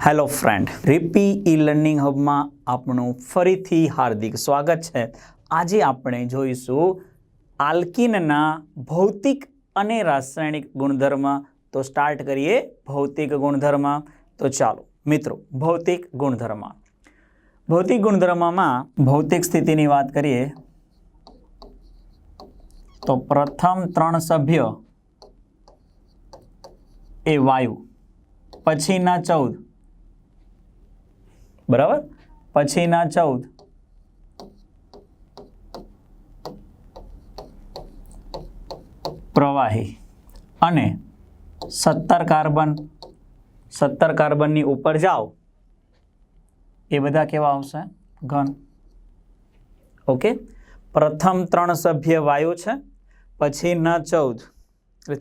Hello friend, રીપી e learning હબમાં આપનું ફરીથી હાર્દિક સ્વાગત છે. આજે આપણે જોઈશું આલ્કીનના ભૌતિક અને રાસાયણિક ગુણધર્મ. તો સ્ટાર્ટ કરીએ ભૌતિક ગુણધર્મ. તો ચાલો મિત્રો, ભૌતિક ગુણધર્મ. ભૌતિક ગુણધર્મમાં ભૌતિક સ્થિતિની વાત કરીએ તો પ્રથમ 3 સભ્ય એ વાયુ, પછીના 14 બરાબર, પછીના 14 પ્રવાહી અને 17 કાર્બનની ઉપર જાઓ એ બધા કેવા આવશે? ઘન. ઓકે, પ્રથમ 3 સભ્ય વાયુ છે, પછીના 14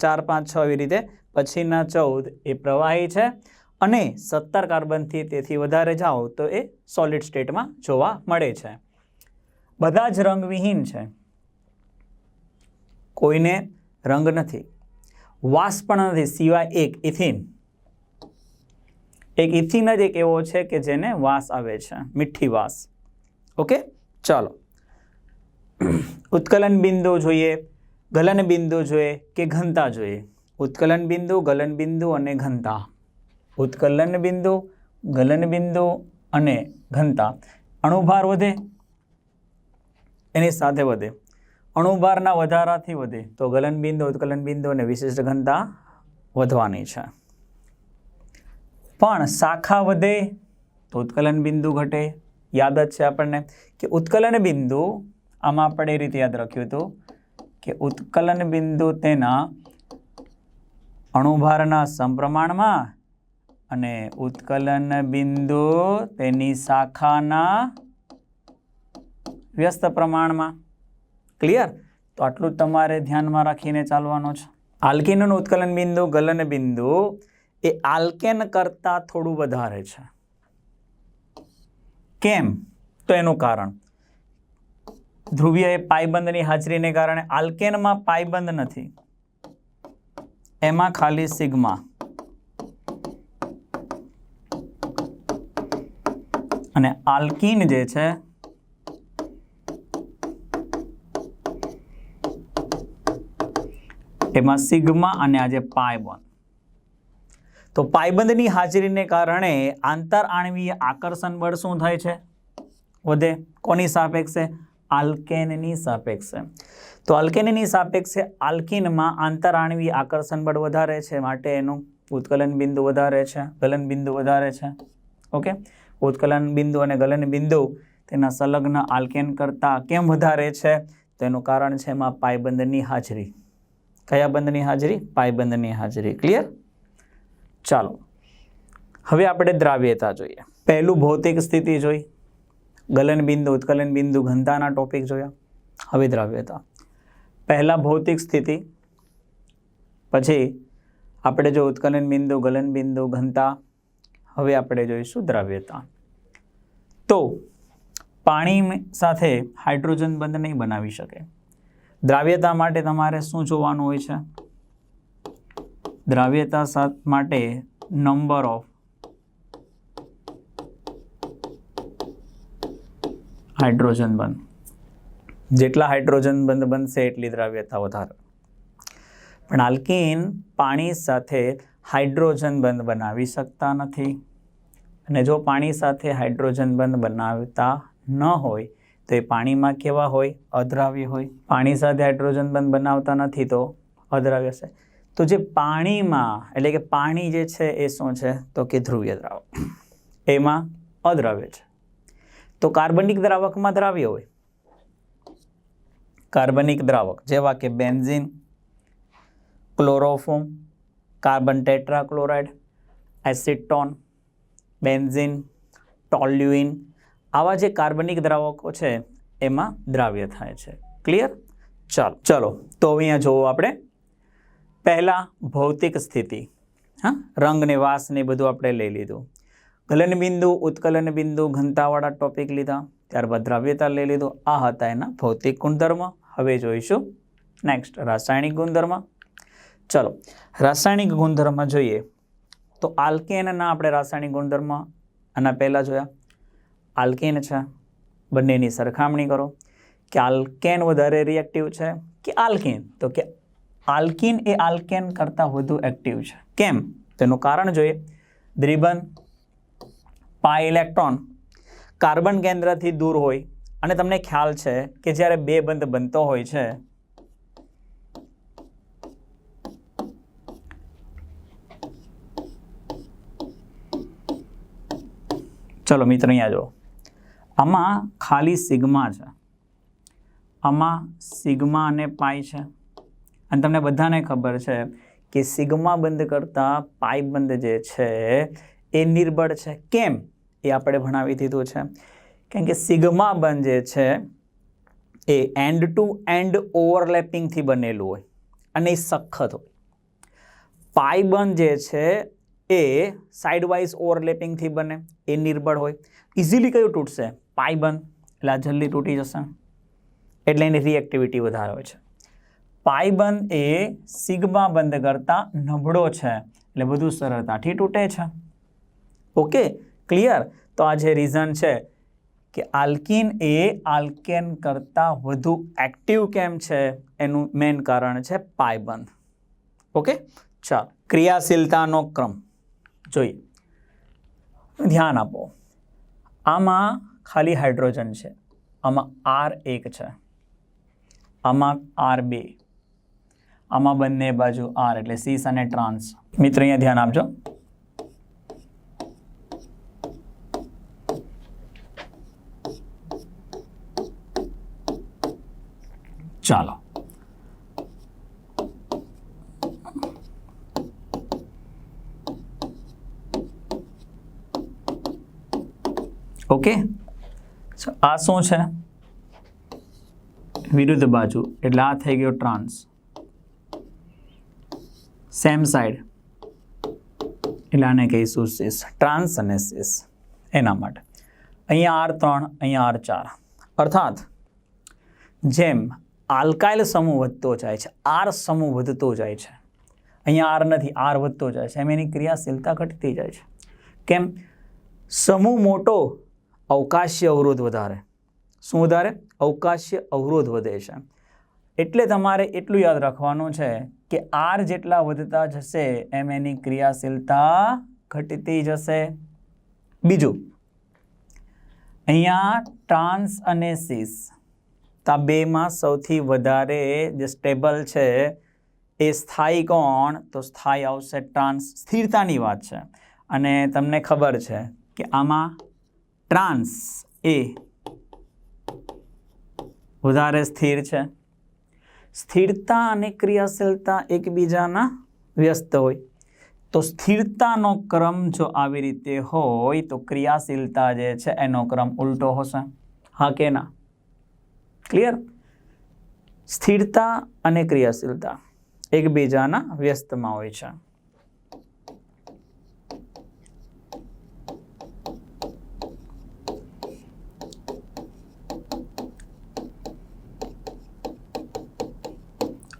4 5 6 એવી રીતે, પછીના 14 એ પ્રવાહી છે અને 17 કાર્બનથી તેથી વધારે જાઓ તો એ સોલિડ સ્ટેટમાં જોવા મળે છે. બધા જ રંગવિહીન છે, કોઈને રંગ નથી, વાસ પણ નથી સિવાય એક ઇથિન. એક ઇથિન જ એક એવો છે કે જેને વાસ આવે છે, મીઠી વાસ. ઓકે, ચાલો ઉત્કલન બિંદુ જોઈએ, ગલન બિંદુ જોઈએ કે ઘનતા જોઈએ? ઉત્કલન બિંદુ, ગલન બિંદુ અને ઘનતા. ઉત્કલન બિંદુ, ગલન બિંદુ અને ઘનતા. અણુભાર વધે એની સાથે વધે, અણુભારના વધારાથી વધે તો ગલન બિંદુ, ઉત્કલન બિંદુ અને વિશિષ્ટ ઘનતા વધવાની છે. પણ શાખા વધે તો ઉત્કલન બિંદુ ઘટે. યાદ જ છે આપણને કે ઉત્કલન બિંદુ, આમાં આપણે એ રીતે યાદ રાખ્યું હતું કે ઉત્કલન બિંદુ તેના અણુભારના સમપ્રમાણમાં અને ઉત્કલન બિંદુ તેની શાખાના વ્યસ્ત પ્રમાણમાં. ક્લિયર? તો આટલું જ તમારે ધ્યાનમાં રાખીને ચાલવાનું છે. આલ્કીનનું ઉત્કલન બિંદુ, ગલન બિંદુ એ આલ્કેન કરતાં થોડું વધારે છે. કેમ? તો એનું કારણ ધ્રુવીય એ પાયબંધની હાજરીને કારણે. આલ્કેનમાં પાયબંધ નથી, એમાં ખાલી સિગ્મા અને આલ્કીન જે છે એમાં સિગ્મા અને આજે પાયબંધ. તો પાયબંધની હાજરીને કારણે આંતર આણવીય આકર્ષણ બળ શું થાય છે? વધે. કોની સાપેક્ષે? આલ્કેનની સાપેક્ષે. તો આલ્કેનની સાપેક્ષે આલ્કીનમાં આંતર આણવીય આકર્ષણ બળ વધારે છે, માટે એનું ઉત્કલન બિંદુ વધારે છે, ગલન બિંદુ વધારે છે. ઓકે, ઉત્કલન બિંદુ અને ગલન બિંદુ તેના સંલગ્ન આલ્કેન કરતાં કેમ વધારે છે? તો એનું કારણ છે એમાં પાયબંધની હાજરી. કયા બંધની હાજરી? પાયબંધની હાજરી. ક્લિયર? ચાલો હવે આપણે દ્રાવ્યતા જોઈએ. પહેલું ભૌતિક સ્થિતિ જોઈ, ગલન બિંદુ, ઉત્કલન બિંદુ, ઘનતાના ટોપિક જોયા. હવે દ્રાવ્યતા. પહેલા ભૌતિક સ્થિતિ, પછી આપણે જો ઉત્કલન બિંદુ, ગલન બિંદુ, ઘનતા. હવે આપણે જોઈશું દ્રાવ્યતા. તો પાણી સાથે હાઇડ્રોજન બંધ નહીં બનાવી શકે. દ્રાવ્યતા માટે તમારે શું જોવાનું હોય છે? દ્રાવ્યતા માટે નંબર ઓફ હાઇડ્રોજન બંધ. જેટલા હાઇડ્રોજન બંધ બનશે એટલી દ્રાવ્યતા વધારે. પણ આલ્કીન પાણી સાથે હાઇડ્રોજન બંધ બનાવી શકતા નથી. અને જો પાણી સાથે હાઇડ્રોજન બંધ બનાવતા ન હોય તો એ પાણીમાં કેવા હોય? અદ્રાવ્ય હોય. પાણી સાથે હાઇડ્રોજન બંધ બનાવતા નથી તો અદ્રાવ્ય છે. તો જે પાણીમાં, એટલે કે પાણી જે છે એ શું છે? તો કે ધ્રુવીય દ્રાવક, એમાં અદ્રાવ્ય છે. તો કાર્બનિક દ્રાવકમાં દ્રાવ્ય હોય. કાર્બનિક દ્રાવક જેવા કે benzene, chloroform, carbon tetrachloride, acetone, benzene, toluene, આવા જે કાર્બનિક દ્રાવકો છે એમાં દ્રાવ્ય થાય છે. ક્લિયર? ચલો તો અહીંયા જોવો આપણે પહેલા ભૌતિક સ્થિતિ. હા, રંગ ને વાસ ને બધું આપણે લઈ લીધું. ગલન બિંદુ, ઉત્કલન બિંદુ, ઘનતાવાળા ટોપિક લીધા. ત્યારબાદ દ્રાવ્યતા લઈ લીધું. આ હતા એના ભૌતિક ગુણધર્મ. હવે જોઈશું નેક્સ્ટ રાસાયણિક ગુણધર્મ. ચલો રાસાયણિક ગુણધર્મ જોઈએ તો આલ્કેનના આપણે રાસાયણિક ગુણધર્મ આના પહેલાં જોયા. આલ્કેન છે, બંનેની સરખામણી કરો કે આલ્કેન વધારે રિએક્ટિવ છે કે આલ્કીન. તો કે આલ્કીન એ આલ્કેન કરતાં વધુ એક્ટિવ છે. કેમ? તેનું કારણ જોઈએ. દ્વિબંધ પાઈ ઇલેક્ટ્રોન કાર્બન કેન્દ્રથી દૂર હોય અને તમને ખ્યાલ છે કે જ્યારે બે બંધ બનતો હોય છે ચલો મિત્રો અહીંયા જો, આમાં ખાલી સિગ્મા છે, આમાં સિગ્મા અને પાઈ છે અને તમને બધાને ખબર છે કે સિગ્મા બંધ કરતાં પાઈ બંધ જે છે એ નિર્બળ છે. કેમ? એ આપણે ભણાવી દીધું છે. કારણ કે સિગ્મા બંધ જે છે એ એન્ડ ટુ એન્ડ ઓવરલેપિંગથી બનેલું હોય અને એ સખત હોય. પાઈ બંધ જે છે એ સાઇડ વાઇઝ ઓવરલેપિંગથી બને, એ નિર્બળ હોય. ઇઝીલી કયું તૂટશે? પાઈ બંધ, એટલે આ જલ્દી તૂટી જશે, એટલે એની રિએક્ટિવિટી વધારે હોય છે. પાઈ બંધ એ સિગ્મા બંધ કરતાં નબળો છે, એટલે બધું સરળતાથી તૂટે છે. Okay, clear? તો આ જે રીઝન છે કે આલ્કીન એ આલ્કેન કરતાં વધુ એક્ટિવ કેમ છે એનું મેઇન કારણ છે પાઈ બંધ. ઓકે, ચાલો ક્રિયાશીલતાનો ક્રમ જોઈએ. ધ્યાન આપો, આમાં ખાલી હાઇડ્રોજન છે, આમાં R1 છે, આમાં R2, આમાં બંને બાજુ R એટલે સીસ અને ટ્રાન્સ. મિત્ર અહીંયા ધ્યાન આપજો. ચાલો ઓકે, આ શું છે? વિરુદ્ધ બાજુ, એટલે આ થઈ ગયો ટ્રાન્સ. સેમ સાઈડ એટલે આને કહીશું સિસ. ટ્રાન્સ અને સિસ એના માટે અહીંયા R3, અહીંયા R4. અર્થાત જેમ આલ્કાઇલ સમૂહ વધતો જાય છે, R સમૂહ વધતો જાય છે, અહીંયા R નથી, R વધતો જાય છે, એમ એની ક્રિયાશીલતા ઘટતી જાય છે. કેમ? સમૂહ મોટો, અવકાશીય અવરોધ વધારે. શું વધારે? અવકાશીય અવરોધ વધે છે. એટલે તમારે એટલું યાદ રાખવાનું છે કે R જેટલા વધતા જશે એમ એની ક્રિયાશીલતા ઘટતી જશે. બીજું, અહીંયા ટ્રાન્સ અને સિસ, આ બેમાં સૌથી વધારે જે સ્ટેબલ છે એ સ્થાયી કોણ? તો સ્થાયી આવશે ટ્રાન્સ. સ્થિરતાની વાત છે અને તમને ખબર છે કે આમાં ટ્રાન્સ એ વધારે સ્થિર છે. સ્થિરતા અને ક્રિયાશીલતા એકબીજાના વ્યસ્ત હોય, તો સ્થિરતાનો ક્રમ જો આવી રીતે હોય તો ક્રિયાશીલતા જે છે એનો ક્રમ ઉલટો હશે. હા કે ના? ક્લિયર? સ્થિરતા અને ક્રિયાશીલતા એકબીજાના વ્યસ્તમાં હોય છે.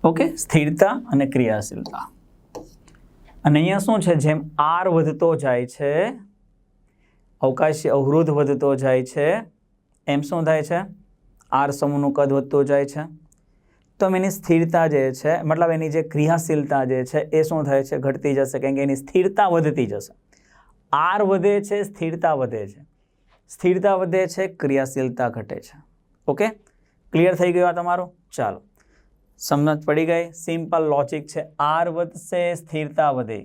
ઓકે, સ્થિરતા અને ક્રિયાશીલતા. અને અહીંયા શું છે? જેમ R વધતો જાય છે, અવકાશી અવરોધ વધતો જાય છે, એમ શું થાય છે? R સમૂહનું કદ વધતું જાય છે. તો એની સ્થિરતા જે છે, મતલબ એની જે ક્રિયાશીલતા જે છે એ શું થાય છે? ઘટતી જશે, કારણ કે એની સ્થિરતા વધતી જશે. R વધે છે, સ્થિરતા વધે છે. સ્થિરતા વધે છે, ક્રિયાશીલતા ઘટે છે. ઓકે, ક્લિયર થઈ ગયું આ તમારું? ચાલો, સમજ પડી ગઈ? સિમ્પલ લોજિક છે. R વધશે, સ્થિરતા વધે.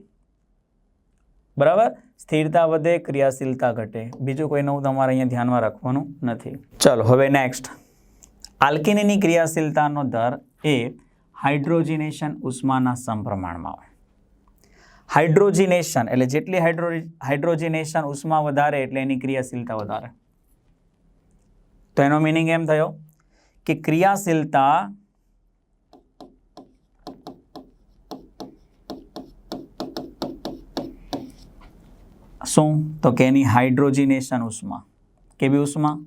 બરાબર? સ્થિરતા વધે, ક્રિયાશીલતા ઘટે. બીજું કોઈ નવું તમારે અહીંયા ધ્યાનમાં રાખવાનું નથી. ચલો હવે નેક્સ્ટ. આલ્કીનની ક્રિયાશીલતાનો દર એ હાઇડ્રોજનેશન ઉષ્માના સમપ્રમાણમાં હોય. હાઇડ્રોજનેશન એટલે જેટલી હાઇડ્રોજનેશન ઉષ્મા વધારે એટલે એની ક્રિયાશીલતા વધારે. તો એનો મિનિંગ એમ થયો કે ક્રિયાશીલતા શું? તો કે એની હાઇડ્રોજનેશન ઉષ્મા. કેવી ઉષ્મા?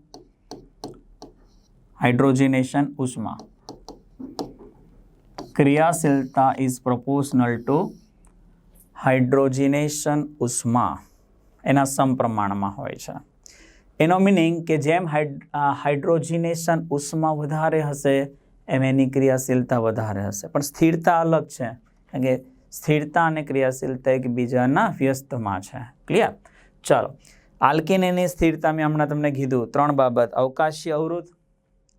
હાઇડ્રોજનેશન ઉષ્મા. ક્રિયાશીલતા ઇઝ પ્રોપોર્શનલ ટુ હાઇડ્રોજિનેશન ઉષ્મા એના સમપ્રમાણમાં હોય છે. એનો મિનિંગ કે જેમ હાઇડ્રોજિનેશન ઉષ્મા વધારે હશે એમ એની ક્રિયાશીલતા વધારે હશે. પણ સ્થિરતા અલગ છે, કારણ કે સ્થિરતા અને ક્રિયાશીલતા એકબીજાના વ્યસ્તમાં છે. ક્લિયર? ચાલો, આલ્કેન એની સ્થિરતા મેં હમણાં તમને કીધું 3 બાબત. અવકાશી અવરોધ,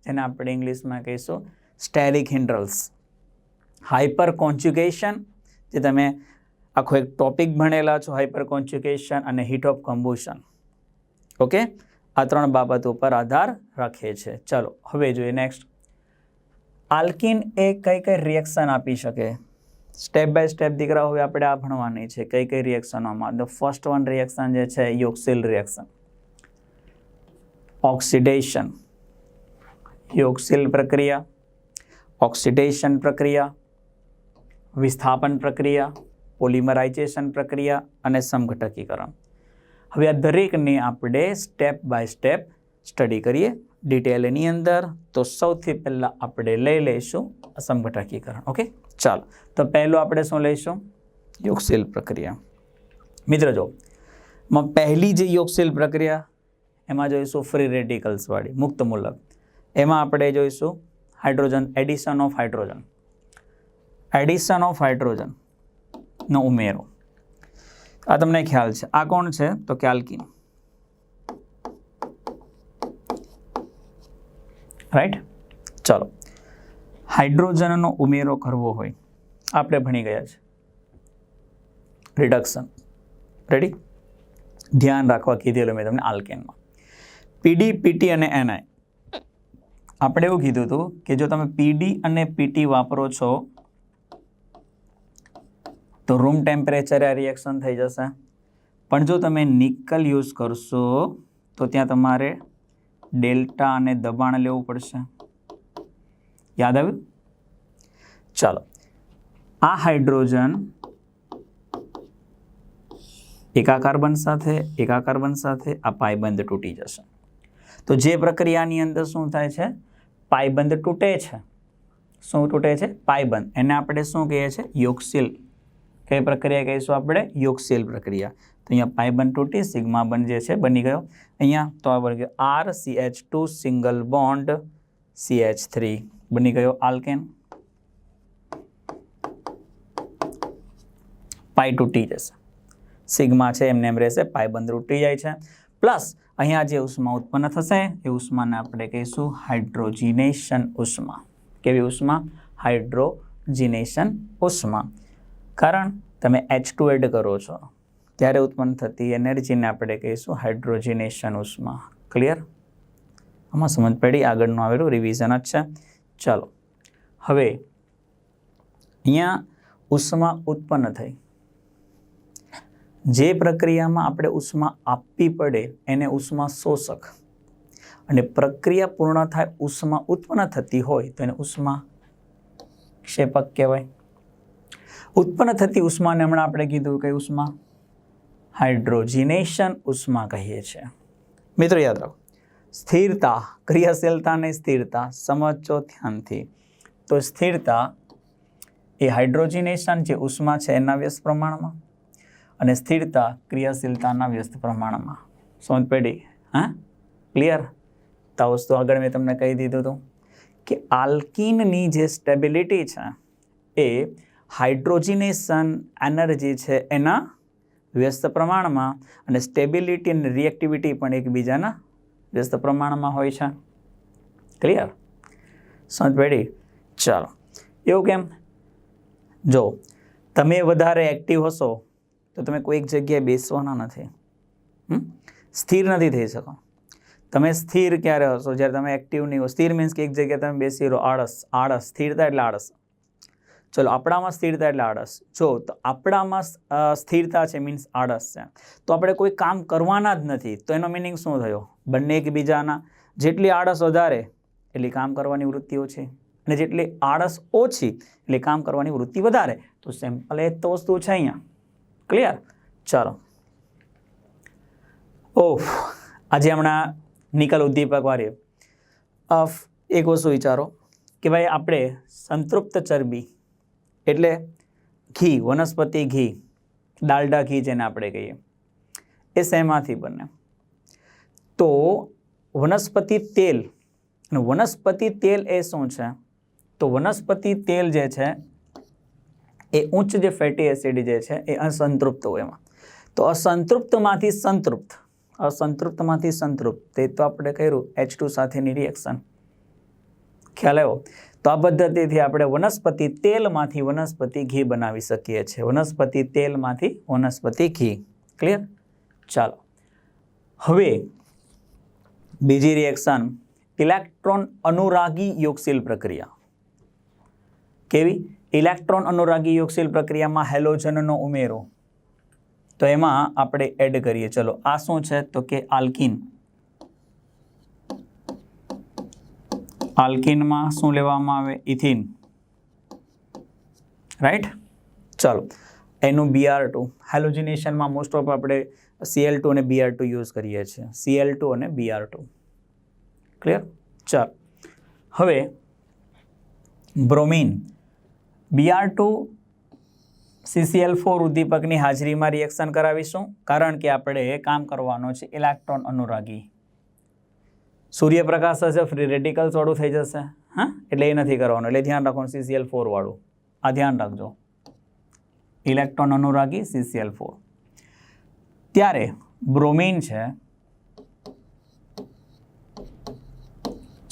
એને આપણે ઇંગ્લિશમાં કહીશું સ્ટેરિક હિન્ડ્રલ્સ. હાઇપર કોન્જ્યુગેશન, જે તમે આખો એક ટોપિક ભણેલા છો, હાઇપર કોન્જ્યુગેશન અને હીટ ઓફ કમ્બુશન. ઓકે, આ 3 બાબત ઉપર આધાર રાખે છે. ચલો હવે જોઈએ નેક્સ્ટ. આલ્કિન એ કઈ કઈ રિએક્શન આપી શકે? સ્ટેપ બાય સ્ટેપ દીકરા હવે આપણે આ ભણવાની છે કઈ કઈ રિએક્શનોમાં. ધ ફર્સ્ટ વન રિએક્શન જે છે યોક્સિલ રિએક્શન. ઓક્સિડેશન, યોક્સિલ પ્રક્રિયા, ઓક્સિડેશન પ્રક્રિયા, વિસ્થાપન પ્રક્રિયા, પોલિમરાઇઝેશન પ્રક્રિયા અને સમઘટકીકરણ. હવે આ દરેકને આપણે સ્ટેપ બાય સ્ટેપ સ્ટડી કરીએ ડિટેલની અંદર. તો સૌથી પહેલાં આપણે લઈ લઈશું સમઘટકીકરણ. ઓકે, ચાલો. તો પહેલું આપણે શું લઈશું? યોક્સિલ પ્રક્રિયા. મિત્રો જો, પહેલી જે યોક્સિલ પ્રક્રિયા એમાં જોઈશું ફ્રી રેડિકલ્સ વાળી, મુક્ત મૂલક. એમાં આપણે જોઈશું hydrogen, addition of hydrogen, addition of હાઇડ્રોજનનો ઉમેરો. આ તમને ખ્યાલ છે. આ કોણ છે? તો કે આલ્કિન. રાઈટ? ચલો, હાઇડ્રોજનનો ઉમેરો કરવો હોય, આપણે ભણી ગયા છે રિડક્શન. રેડી? ધ્યાન રાખવા કીધેલું મેં તમને આલ્કેનમાં. પીડી, પીટી અને એનઆઈ. આપણે એવું કીધું હતું કે જો તમે પીડી અને પીટી વાપરો છો તો રૂમ ટેમ્પરેચરે આ રિએક્શન થઈ જશે. પણ જો તમે નિકલ યુઝ કરશો તો ત્યાં તમારે ડેલ્ટા અને દબાણ લેવું પડશે. યાદ આવ્યું? ચાલો, આ હાઇડ્રોજન એકા કાર્બન સાથે આ પાયબંધ તૂટી જશે. તો જે પ્રક્રિયાની અંદર શું થાય છે? પાયબંધ તૂટે છે. શું તૂટે છે? પાયબંધ. એને આપણે શું કહીએ છીએ? યોક્સિલ. કઈ પ્રક્રિયા કહીશું આપણે? યોક્સિલ પ્રક્રિયા. તો અહીંયા પાયબંધ તૂટી સિગ્મા બંધ જે છે બની ગયો. અહીંયા તો આ બની ગયો RCH2 સિંગલ બોન્ડ CH3 બની ગયો આલ્કેન. પાય તૂટી જશે, સિગ્મા છે એમને એમ રહેશે, પાયબંધ તૂટી જાય છે. પ્લસ અહીંયા જે ઉષ્મા ઉત્પન્ન થશે એ ઉષ્માને આપણે કહીશું હાઇડ્રોજિનેશન ઉષ્મા. કેવી ઉષ્મા? હાઇડ્રોજિનેશન ઉષ્મા. કારણ તમે H2 એડ કરો છો ત્યારે ઉત્પન્ન થતી એનર્જીને આપણે કહીશું હાઇડ્રોજિનેશન ઉષ્મા. ક્લિયર? આમાં સમજ પડી? આગળનું આવેલું રિવિઝન જ છે. ચાલો, હવે અહીંયા ઉષ્મા ઉત્પન્ન થઈ. જે પ્રક્રિયામાં આપણે ઉષ્મા આપવી પડે એને ઉષ્મા શોષક, અને પ્રક્રિયા પૂર્ણ થાય ઉષ્મા ઉત્પન્ન થતી હોય તો એને ઉષ્મા ક્ષેપક કહેવાય. ઉત્પન્ન થતી ઉષ્માને હમણાં આપણે કીધું કે ઉષ્મા હાઇડ્રોજિનેશન ઉષ્મા કહીએ છીએ. મિત્રો યાદ રાખો, સ્થિરતા, ક્રિયાશીલતા અને સ્થિરતા સમજો ધ્યાનથી. તો સ્થિરતા એ હાઇડ્રોજિનેશન જે ઉષ્મા છે એના વ્યસ્ત પ્રમાણમાં, અને સ્થિરતા ક્રિયાશીલતાના વ્યસ્ત પ્રમાણમાં. સમજ પડી? હા, ક્લિયર? તો વસ્તુ આગળ મેં તમને કહી દીધું હતું કે આલ્કિનની જે સ્ટેબિલિટી છે એ હાઇડ્રોજિનેશન એનર્જી છે એના વ્યસ્ત પ્રમાણમાં, અને સ્ટેબિલિટી અને રિએક્ટિવિટી પણ એકબીજાના વ્યસ્ત પ્રમાણમાં હોય છે. ક્લિયર? સમજ પડી? ચાલો, એવું કેમ? જો તમે વધારે એક્ટિવ હશો તો તમે કોઈ એક જગ્યાએ બેસવાના નથી, સ્થિર નથી થઈ શકો. તમે સ્થિર ક્યારે હશો? જ્યારે તમે એક્ટિવ નહીં હો. સ્થિર મીન્સ કે એક જગ્યાએ તમે બેસી રહો. આળસ. સ્થિરતા એટલે આળસ. ચલો, આપણામાં સ્થિરતા એટલે આળસ. જો તો આપણામાં સ્થિરતા છે મીન્સ આળસ છે, તો આપણે કોઈ કામ કરવાના જ નથી. તો એનો મિનિંગ શું થયો? બંને એકબીજાના. જેટલી આળસ વધારે એટલી કામ કરવાની વૃત્તિ ઓછી, અને જેટલી આળસ ઓછી એટલે કામ કરવાની વૃત્તિ વધારે. તો સિમ્પલ એ તો વસ્તુ છે અહીંયા. ક્લિયર? ચાલો, આજે હમણાં નિકલ ઉદ્દીપક વાળી એક વસ્તુ વિચારો કે ભાઈ આપણે સંતૃપ્ત ચરબી એટલે ઘી, વનસ્પતિ ઘી ડાલડા ઘી જેને આપણે કહીએ, એ શેમાંથી બને? તો વનસ્પતિ તેલ. અને વનસ્પતિ તેલ એ શું છે? તો વનસ્પતિ તેલ જે છે એ ઉચ્ચ જે ફેટી એસિડ જે છે એ અસંતૃપ્ત હોય એમાં. તો અસંતૃપ્તમાંથી સંતૃપ્ત તે તો આપણે કર્યું H2 સાથેની રિએક્શન. ખ્યાલ આવ્યો? તો આ પદ્ધતિથી આપણે વનસ્પતિ તેલમાંથી વનસ્પતિ ઘી બનાવી શકીએ છીએ. વનસ્પતિ તેલમાંથી વનસ્પતિ ઘી. ક્લિયર? ચાલો, હવે બીજી રિએક્શન, ઇલેક્ટ્રોન અનુરાગી યોગશીલ પ્રક્રિયા. કેવી? ઇલેક્ટ્રોન અનુરાગી યોગશીલ પ્રક્રિયામાં હેલોજનનો ઉમેરો. તો એમાં આપણે એડ કરીએ. ચલો, આ શું છે? તો કે આલ્કીન. આલ્કીનમાં શું લેવામાં આવે? ઇથિન. રાઈટ? ચાલો, એનું Br2. હેલોજિનેશનમાં મોસ્ટ ઓફ આપણે Cl2 અને Br2 યુઝ કરીએ છીએ. Cl2 અને Br2. ક્લિયર? ચાલો, હવે બ્રોમિન. Br2 CCl4 ઉદ્દીપકની હાજરીમાં રિએક્શન કરાવીશું, કારણ કે આપણે કામ કરવાનો છે ઇલેક્ટ્રોન અનુરાગી. સૂર્યપ્રકાશ હશે ફ્રી રેડિકલ્સ વાળું થઈ જશે. હા, એટલે એ નથી કરવાનું. એટલે ધ્યાન રાખવાનું CCl4 વાળું. આ ધ્યાન રાખજો, ઇલેક્ટ્રોન અનુરાગી CCl4. ત્યારે બ્રોમિન છે,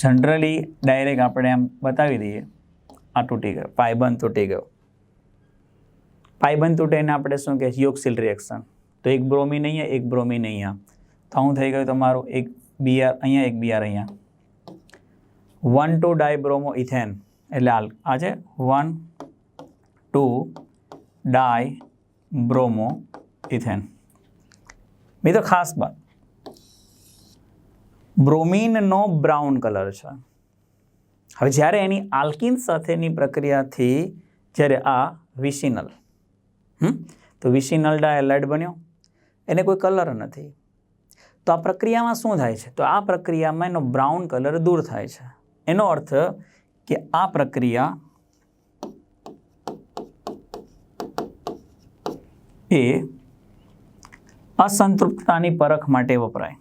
જનરલી ડાયરેક્ટ આપણે એમ બતાવી દઈએ, આ તૂટી ગયો, પાયબંધ તૂટી ગયો. પાયબંધ તૂટે એને આપણે શું કહે? યોગશીલ રિએક્શન. તો એક બ્રોમિન અહીંયા, એક બ્રોમિન અહીંયા, તો શું થઈ ગયું તમારું? એક Br અહીંયા, એક Br અહીંયા. 1,2 ડાયબ્રોમો ઇથેન. એટલે આ છે 1,2 ડાયબ્રોમો ઇથેન. મિત્રો ખાસ વાત, બ્રોમિનનો બ્રાઉન કલર છે. હવે જ્યારે એની આલ્કીન સાથેની પ્રક્રિયાથી જ્યારે આ વિસિનલ, તો વિસિનલ ડાયહાઇડ બન્યો, એને કોઈ કલર નથી. તો આ પ્રક્રિયામાં શું થાય છે? તો આ પ્રક્રિયામાં એનો બ્રાઉન કલર દૂર થાય છે. એનો અર્થ કે આ પ્રક્રિયા એ અસંતૃપ્તતાની પરખ માટે વપરાય.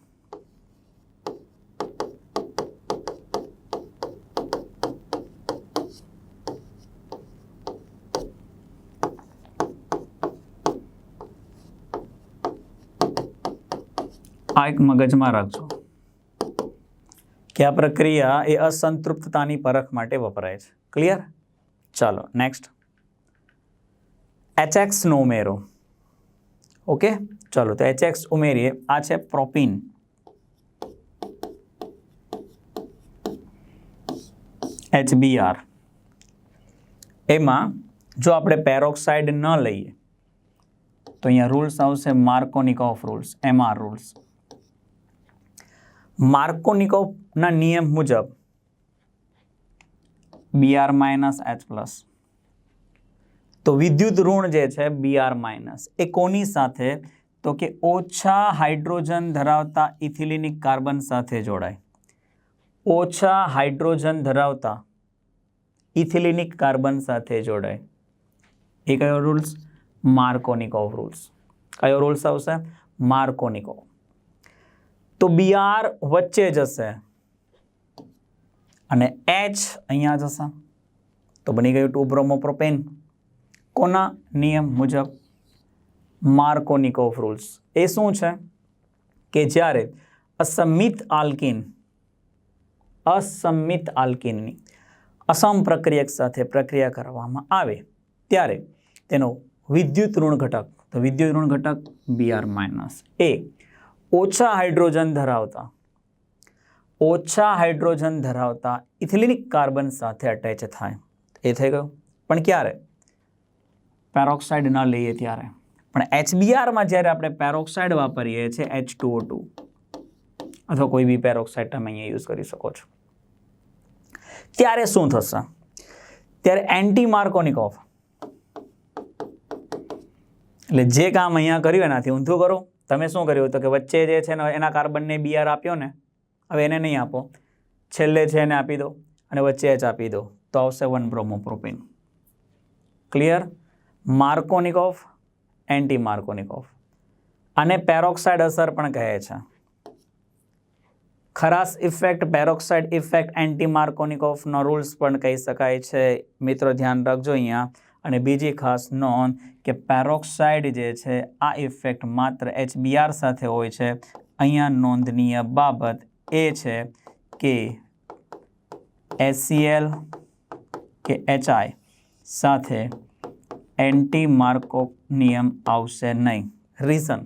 આ એક મગજમાં રાખજો કે આ પ્રક્રિયા એ અસંતૃપ્તતાની પરખ માટે વપરાય છે. ક્લિયર? ચાલો નેક્સ્ટ, HX નો ઉમેરો. ઓકે, ચાલો તો HX ઉમેરીએ. આ છે પ્રોપીન. HBr. એમાં જો આપણે પેરોક્સાઇડ ન લઈએ તો અહીંયા રૂલ્સ આવશે માર્કોનિકોફ રૂલ્સ, MR રૂલ્સ. માર્કોનિકોફના નિયમ મુજબ Br માઇનસ H પ્લસ, તો વિદ્યુત ઋણ જે છે Br માઇનસ એ કોની સાથે? તો કે ઓછા હાઇડ્રોજન ધરાવતા ઇથિલિનિક કાર્બન સાથે જોડાય. ઓછા હાઇડ્રોજન ધરાવતા ઇથિલિનિક કાર્બન સાથે જોડાય. એ કયો રૂલ્સ? માર્કોનિકોફ રૂલ્સ. કયો રૂલ્સ આવશે? માર્કોનિકોફ. તો Br વચ્ચે જશે અને H અહીંયા જશે, તો બની ગયું 2 બ્રોમોપ્રોપેન. કોના નિયમ મુજબ? માર્કોનિકોફ રૂલ્સ. એ શું છે કે જ્યારે અસમિત આલ્કીનની અસમ પ્રક્રિયક સાથે પ્રક્રિયા કરવામાં આવે ત્યારે તેનો વિદ્યુત ઋણ ઘટક, તો વિદ્યુત ઋણ ઘટક Br માઇનસ એ ઓછા હાઇડ્રોજન ધરાવતા ઇથિલિનિક કાર્બન સાથે અટેચ થાય. એ થઈ ગયું. પણ ક્યારે? પેરોક્સાઇડ ન લઈએ ત્યારે. પણ HBrમાં જ્યારે આપણે પેરોક્સાઇડ વાપરીએ છીએ H2O2 અથવા કોઈ બી પેરોક્સાઇડ તમે અહીંયા યુઝ કરી શકો છો, ત્યારે શું થશે? ત્યારે એન્ટી માર્કોનિકોફ. એટલે જે કામ અહીંયા કર્યું એનાથી ઊંધું કરો. તમે શું કર્યું? તો કે વચ્ચે જે છે ને એના કાર્બનને Br આપ્યો ને, હવે એને નહીં આપો, છેલ્લે છે એને આપી દો અને વચ્ચે H આપી દો, તો આવશે 1 બ્રોમોપ્રોપેન. ક્લિયર? માર્કોનિકોફ એન્ટી માર્કોનિકોફ. આને પેરોક્સાઇડ અસર પણ કહે છે. Kharasch effect, peroxide effect, anti માર્કોનિકોફનો રૂલ્સ પણ કહી શકાય છે. મિત્રો ધ્યાન રાખજો અહીંયા. અને બીજી ખાસ નોંધ કે પેરોક્સાઇડ જે છે આ ઇફેક્ટ માત્ર HBr સાથે હોય છે. અહીંયા નોંધનીય બાબત એ છે કે HCl કે HI સાથે એન્ટી માર્કોનિયમ આવશે નહીં. રીઝન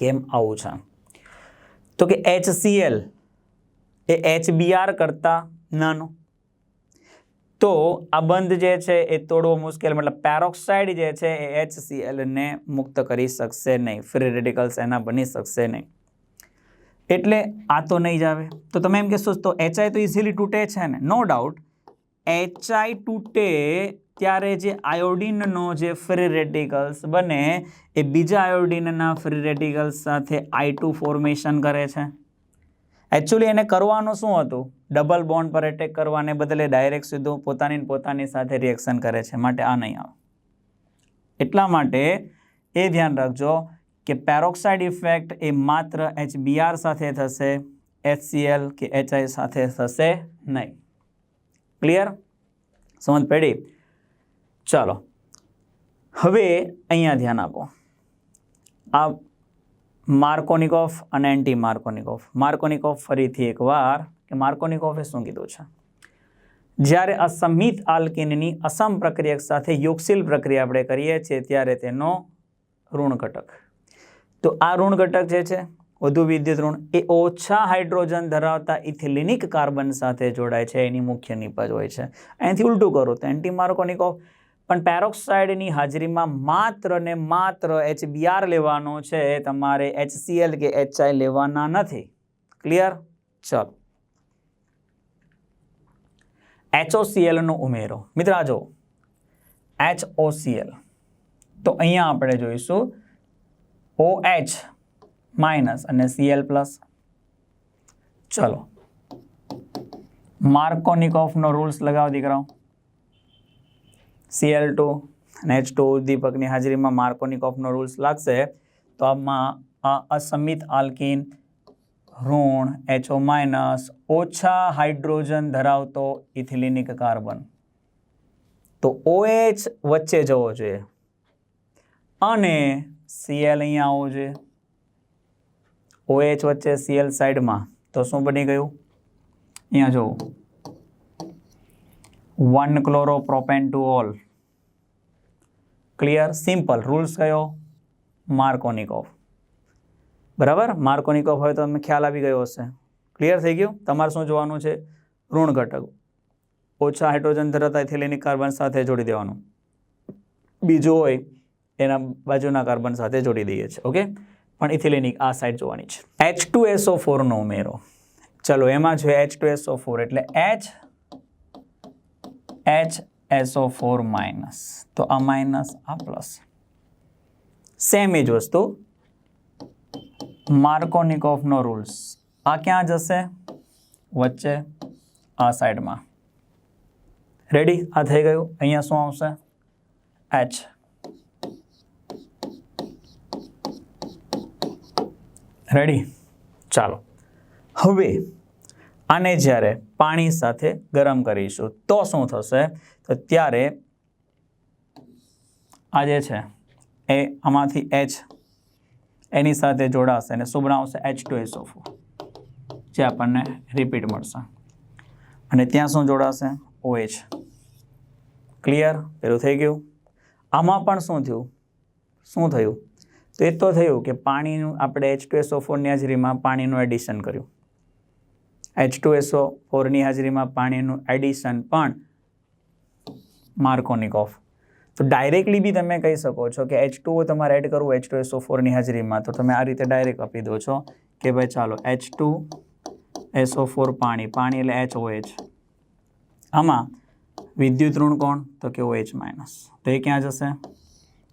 કેમ આવું છે તો કે HCl એ HBr કરતાં નાનો, તો આ બંધ જે છે એ તોડવો મુશ્કેલ. મતલબ પેરોક્સાઇડ જે છે એ HCl ને મુક્ત કરી શકશે નહીં, ફ્રી રેડિકલ્સ એના બની શકશે નહીં. એટલે આ તો નહીં જ આવે. તો તમે એમ કહેશો તો HI તો ઇઝીલી તૂટે છે ને? નો ડાઉટ, HI તૂટે ત્યારે જે આયોડિનનો જે ફ્રી રેડિકલ્સ બને એ બીજા આયોડિનના ફ્રી રેડિકલ્સ સાથે I2 ફોર્મેશન કરે છે. એકચ્યુઅલી એને કરવાનું શું હતું? ડબલ બોન્ડ પર એટેક કરવાને બદલે ડાયરેક્ટ સીધું પોતાની સાથે રિએક્શન કરે છે. માટે આ નહીં આવે. એટલા માટે એ ધ્યાન રાખજો કે પેરોક્સાઇડ ઇફેક્ટ એ માત્ર HBr સાથે થશે, HCl કે HI સાથે થશે નહીં. ક્લિયર? સમજ પડી? ચાલો હવે અહીંયા ધ્યાન આપો. આ માર્કોનિકોફ અને એન્ટી માર્કોનિકોફ. માર્કોનિકોફ ફરીથી એકવાર કે માર્કોનિકોફે શું કીધું છે? જ્યારે અસમિત આલ્કીનની અસમ પ્રક્રિયક સાથે યોગશીલ પ્રક્રિયા આપણે કરીએ છીએ ત્યારે તેનો ઋણ ઘટક. તો આ ઋણ ઘટક જે છે વધુ વિદ્યુત ઋણ એ ઓછા હાઇડ્રોજન ધરાવતા ઇથિલિનિક કાર્બન સાથે જોડાય છે. એની મુખ્ય નિપજ હોય છે. અહીંથી ઉલટું કરો તો એન્ટી માર્કોનિકોફ પણ પેરોક્સાઇડની હાજરીમાં માત્ર ને માત્ર HBr લેવાનો છે, તમારે HCl કે HI લેવાના નથી. ક્લિયર? ચલો HOCl નો ઉમેરો. મિત્ર આ જો HOCl, તો અહીંયા આપણે જોઈશું OH માઇનસ અને Cl પ્લસ. ચલો માર્કોનિકોફનો રૂલ્સ લગાવો દીકરાઓ. Cl2 અને H2 ઉદ્દીપકની હાજરીમાં માર્કોનિકોફનો રૂલ્સ લાગશે તો આમાં આ અસમિત આલ્કીન ઋણ HO માઇનસ ઓછા હાઇડ્રોજન ધરાવતો ઇથિલિનિક કાર્બન, તો OH વચ્ચે જવો જોઈએ અને Cl અહીંયા આવવો જોઈએ. OH વચ્ચે Cl સાઈડમાં, તો શું બની ગયું? અહીંયા જુઓ 1 chloropropan-2-ol. ક્લિયર? સિમ્પલ. રૂલ્સ કયો? માર્કોનિકોફ. બરાબર? માર્કોનિકોફ હોય તો તમને ખ્યાલ આવી ગયો હશે. ક્લિયર થઈ ગયું? તમારે શું જોવાનું છે? ઋણ ઘટક ઓછા હાઇડ્રોજન ધરાવતા ઇથિલિનિક કાર્બન સાથે જોડી દેવાનું. બીજું હોય એના બાજુના કાર્બન સાથે જોડી દઈએ છીએ. ઓકે, પણ ઇથિલિનિક આ સાઈડ જોવાની છે. H2SO4 નો ઉમેરો. ચલો એમાં છે H2SO4 એટલે HSO4 માઇનસ, તો આ માઇનસ આ પ્લસ. સેમ એ જ વસ્તુ માર્કોનિકોફનો રૂલ્સ. આ ક્યાં જશે? વચ્ચે આ સાઈડમાં. રેડી? આ થઈ ગયું. અહીંયા શું આવશે? H. રેડી? ચાલો હવે આને જ્યારે પાણી સાથે ગરમ કરીશું તો શું થશે? તો ત્યારે આ જે છે એ આમાંથી H એની સાથે જોડાશે અને શું બનાવશે? H2SO4 જે આપણને રિપીટ મળશે. અને ત્યાં શું જોડાશે? OH. ક્લિયર? પેલું થઈ ગયું. આમાં પણ શું થયું? શું થયું? તો એ તો થયું કે પાણીનું આપણે H2SO4ની હાજરીમાં પાણીનું એડિશન કર્યું. H2SO4ની હાજરીમાં પાણીનું એડિશન પણ માર્કોનિકોફ. તો ડાયરેક્ટલી બી તમે કહી શકો છો કે H2O તમારે એડ કરવું H2SO4ની હાજરીમાં, તો તમે આ રીતે ડાયરેક્ટ આપી દો છો કે ભાઈ ચાલો H2SO4 પાણી એટલે HOH. આમાં વિદ્યુત ઋણ કોણ? તો કે OH માઇનસ. તો એ ક્યાં જશે?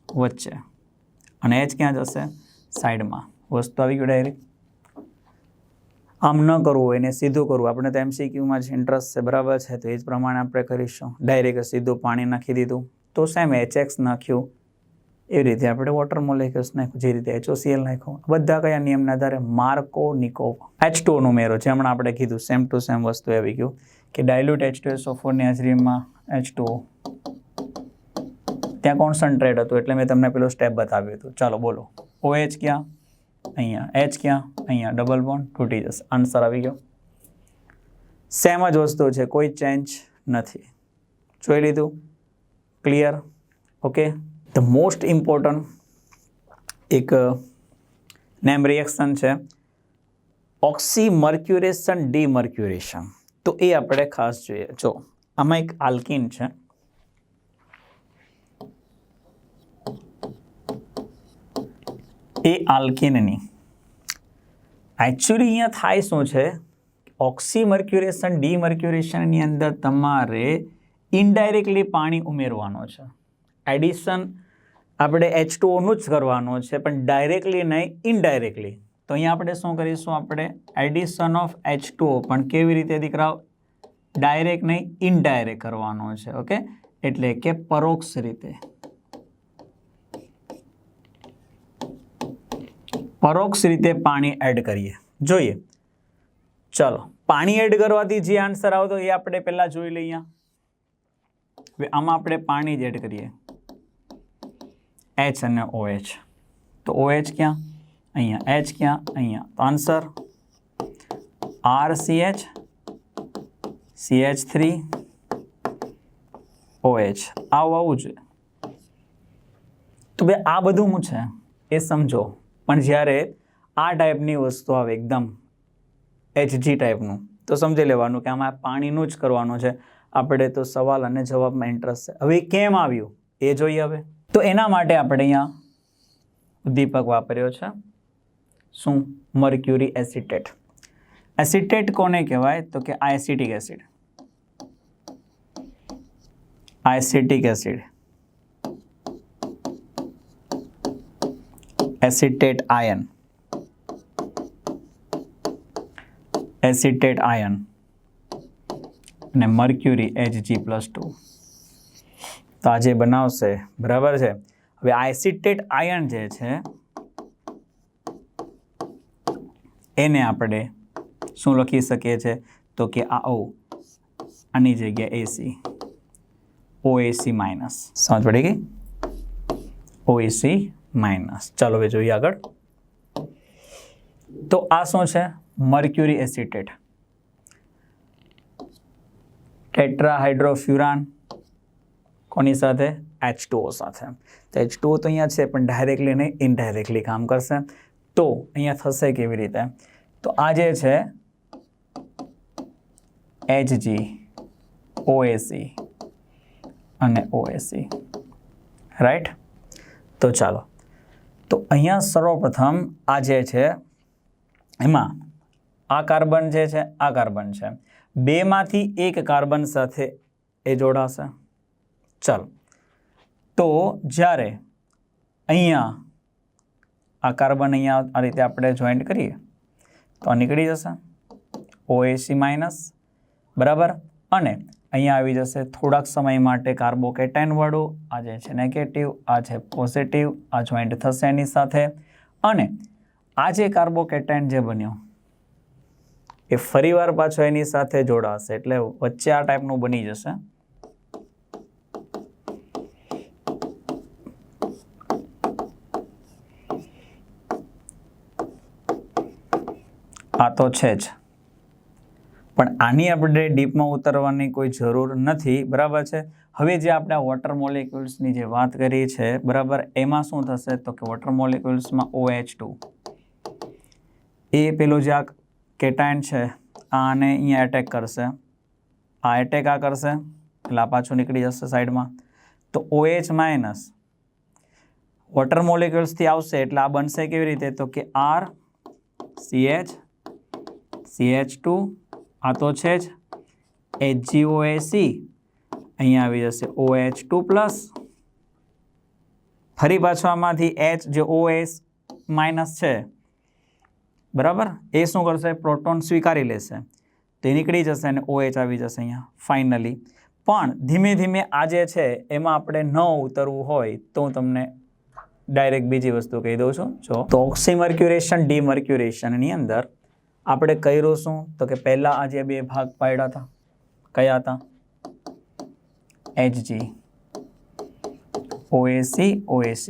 વચ્ચે. અને H ક્યાં જશે? સાઈડમાં. વસ્તુ આવી ગયું ડાયરેક્ટ. આમ ન કરવું હોય ને સીધું કરવું. આપણે તો MCQમાં જ ઇન્ટરેસ્ટ છે, બરાબર છે? તો એ જ પ્રમાણે આપણે કરીશું. ડાયરેક્ટ સીધું પાણી નાખી દીધું તો સેમ HX નાખ્યું એવી રીતે આપણે વોટર મોલેક્યુલ્સ નાખ્યું, જે રીતે HOCl નાખ્યું. બધા કયા નિયમના આધારે? માર્કોનિકોવ. H2O નો ઉમેરો છે, હમણાં આપણે કીધું સેમ ટુ સેમ વસ્તુ આવી ગયું કે ડાયલ્યુટ H2SO4 ની હાજરીમાં H2O ત્યાં કોન્સન્ટ્રેટ હતું, એટલે મેં તમને પેલો સ્ટેપ બતાવ્યું હતું. ચાલો બોલો, OH ક્યાં? અહીંયા. H ક્યાં? અહીંયા. ડબલ બોન્ડ તૂટી જશે. આન્સર આવી ગયો. સેમ જ વસ્તુ છે, કોઈ ચેન્જ નથી. જોઈ લીધું? Clear? Okay. The most important એક નેમ રિએક્શન છે ઓક્સીમર્ક્યુરેશન ડીમર્ક્યુરેશન. તો એ આપણે ખાસ જોઈએ. જો આમાં એક આલ્કીન છે, એ આલ્કીનની એકચ્યુઅલી અહીંયા થાય શું છે, ઓક્સીમર્ક્યુરેશન ડીમર્ક્યુરેશનની અંદર તમારે ઇનડાયરેક્ટલી પાણી ઉમેરવાનો છે. એડિશન આપણે H2O નું જ કરવાનું છે, પણ ડાયરેક્ટલી નહીં, ઇનડાયરેક્ટલી. તો અહીંયા આપણે શું કરીશું? આપણે એડિશન ઓફ H2O પણ કેવી રીતે દીકરાઓ? ડાયરેક્ટ નહીં, ઇનડાયરેક્ટ કરવાનો છે. ઓકે, એટલે કે પરોક્ષ રીતે. પરોક્ષ રીતે પાણી એડ કરીએ. જોઈએ, ચલો. પાણી એડ કરવાથી જે આન્સર આવતો એ આપણે પહેલા જોઈ લઈએ. હવે આમાં આપણે પાણી જ એડ કરીએ, H અને OH. તો OH ક્યાં? અહીંયા. H ક્યાં? અહીંયા. તો આન્સર RCH CH3 OH. આવું છે. તો ભાઈ આ બધું શું છે એ સમજો. પણ જ્યારે આ ટાઈપની વસ્તુ આવે એકદમ HG ટાઈપનું, તો સમજી લેવાનું કે આમાં પાણીનું જ કરવાનું છે. આપણે તો સવાલ અને જવાબમાં ઇન્ટરેસ્ટ છે. હવે કેમ આવ્યું એ જોઈએ. હવે તો એના માટે આપણે અહીંયા ઉદ્દીપક વાપર્યો છે. શું? Mercury acetate. એસિટેટ કોને કહેવાય? તો કે acetic acid. Acetic acid, acetate ion, acetate ion અને મર્ક્યુરી Hg+2. તો આ જે બનાવશે, બરાબર છે. હવે આ એસિટેટ આયન જે છે એને આપણે શું લખી શકીએ છીએ? તો કે આ O, આની જગ્યાએ AC, OAC માઇનસ. સમજ પડી ગઈ? OAC minus. ચાલો હવે જોઈએ આગળ. તો આ શું છે? Mercury acetate. ટેટ્રાહાઇડ્રોફ્યુરાન કોની સાથે? H2O સાથે. તો H2O તો અહીંયા છે, પણ ડાયરેક્ટલી નહીં, ઇનડાયરેક્ટલી કામ કરશે. તો અહીંયા થશે કેવી રીતે? તો આ જે છે Hg, OAC અને OAC, રાઈટ? તો ચાલો. તો અહીંયા સર્વપ્રથમ આ જે છે એમાં આ કાર્બન જે છે, આ કાર્બન છે, બેમાંથી એક કાર્બન સાથે એ જોડાશે. ચાલો. તો જ્યારે અહીંયા આ કાર્બન અહીંયા આ રીતે આપણે જોઈન્ટ કરીએ તો નીકળી જશે OAC માઇનસ, બરાબર. અને અહીંયા આવી જશે થોડાક સમય માટે કાર્બોકેટાઇન વાળું. આ જે છે નેગેટિવ, આ છે પોઝિટિવ, આ જોઈન્ટ થશે એની સાથે. અને આ જે કાર્બોકેટાઇન જે બન્યો એ ફરીવાર પાછો એની સાથે જોડાશે, એટલે વચ્ચે આ ટાઈપનું બની જશે. આ તો છે જ, પણ આની આપણે ડીપમાં ઉતરવાની કોઈ જરૂર નથી, બરાબર છે. હવે જે આપણે આ વોટર મોલેક્યુલ્સની જે વાત કરી છે, બરાબર, એમાં શું થશે? તો કે વોટર મોલેક્યુલ્સમાં OH2 એ પેલો જે આ કેટાયન છે આને અહીંયા એટેક કરશે, આ એટેક આ કરશે, એટલે આ પાછું નીકળી જશે સાઈડમાં. તો OH માઇનસ વોટર મોલેક્યુલ્સથી આવશે, એટલે આ બનશે કેવી રીતે? તો કે RCH CH2, આ તો છે જ HgOAC, અહીંયા આવી જશે OH2 પ્લસ, ફરી પાછો આમાંથી H જે OS માઇનસ છે, બરાબર, એ શું કરશે? પ્રોટોન સ્વીકારી લેશે, તો એ નીકળી જશે અને OH આવી જશે અહીંયા ફાઇનલી. પણ ધીમે ધીમે આ જે છે એમાં આપણે ન ઉતરવું હોય તો હું તમને ડાયરેક્ટ બીજી વસ્તુ કહી દઉં છું જો તો ઓક્સીમર્ક્યુરેશન ડીમર્ક્યુરેશનની અંદર આપણે કર્યું શું તો કે પહેલા આ જે બે ભાગ પાડ્યા હતા કયા હતા HG OAC OAC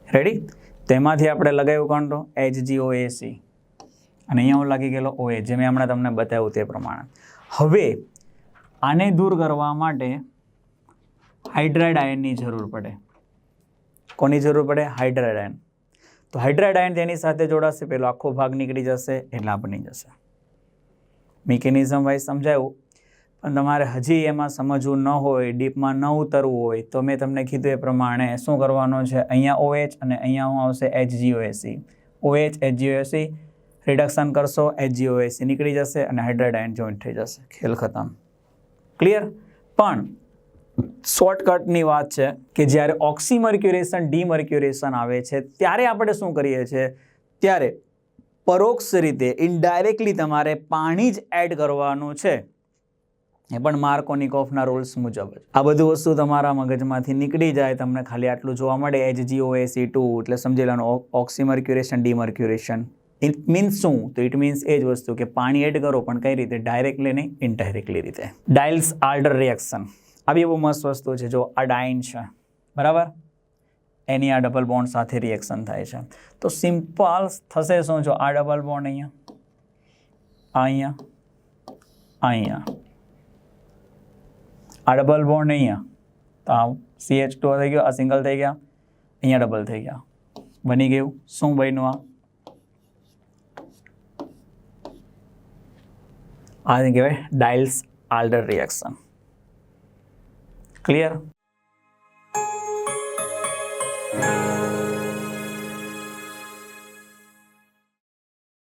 રેડી તેમાંથી આપણે લગાવ્યું કોણ તો HgOAC અને અહીંયા હું લાગી ગયેલો OH જે મેં હમણાં તમને બતાવ્યું તે પ્રમાણે હવે આને દૂર કરવા માટે હાઇડ્રાઇડ આયનની જરૂર પડે કોની જરૂર પડે હાઇડ્રાઇડ આયન તો હાઇડ્રાઇડ આયન તેની સાથે જોડાશે પેલો આખો ભાગ નીકળી જશે એટલે આ બની જશે મિકેનિઝમ વાઇઝ સમજાયું પણ તમારે હજી એમાં સમજવું ન હોય ડીપમાં ન ઉતરવું હોય તો મેં તમને કીધું એ પ્રમાણે શું કરવાનું છે અહીંયા OH અને અહીંયા હું આવશે HgOAC OH HgOAC રિડક્શન કરશો HgOAC નીકળી જશે અને હાઇડ્રાઇડ આયન જોઈન્ટ થઈ જશે ખેલ ખતમ ક્લિયર પણ શોર્ટકટની વાત છે કે જ્યારે ઓક્સીમર્ક્યુરેશન ડીમર્ક્યુરેશન આવે છે ત્યારે આપણે શું કરીએ છીએ ત્યારે પરોક્ષ રીતે ઇનડાયરેક્ટલી તમારે પાણી જ એડ કરવાનું છે એ પણ માર્કોનિકોફના રૂલ્સ મુજબ આ બધું વસ્તુ તમારા મગજમાંથી નીકળી જાય તમને ખાલી આટલું જોવા મળે HgOAC2 એટલે સમજી લેવાનું ઓક્સીમર્ક્યુરેશન ડીમર્ક્યુરેશન ઇટ મીન્સ શું તો ઇટ મીન્સ એ જ વસ્તુ કે પાણી એડ કરો પણ કઈ રીતે ડાયરેક્ટલી નહીં ઇનડાયરેક્ટલી રીતે ડાયલ્સ આલ્ડર રિએક્શન આ બી બહુ મસ્ત વસ્તુ છે જો આ ડાઇન છે બરાબર એની આ ડબલ બોન્ડ સાથે રિએક્શન થાય છે તો સિમ્પલ થશે શું જો આ ડબલ બોન્ડ અહીંયા આ ડબલ બોન્ડ અહીંયા તો આ CH2 થઈ ગયો આ સિંગલ થઈ ગયા અહીંયા ડબલ થઈ ગયા બની ગયું શું બન્યું આને કહેવાય ડાયલ્સ આલ્ડર રિએક્શન ક્લિયર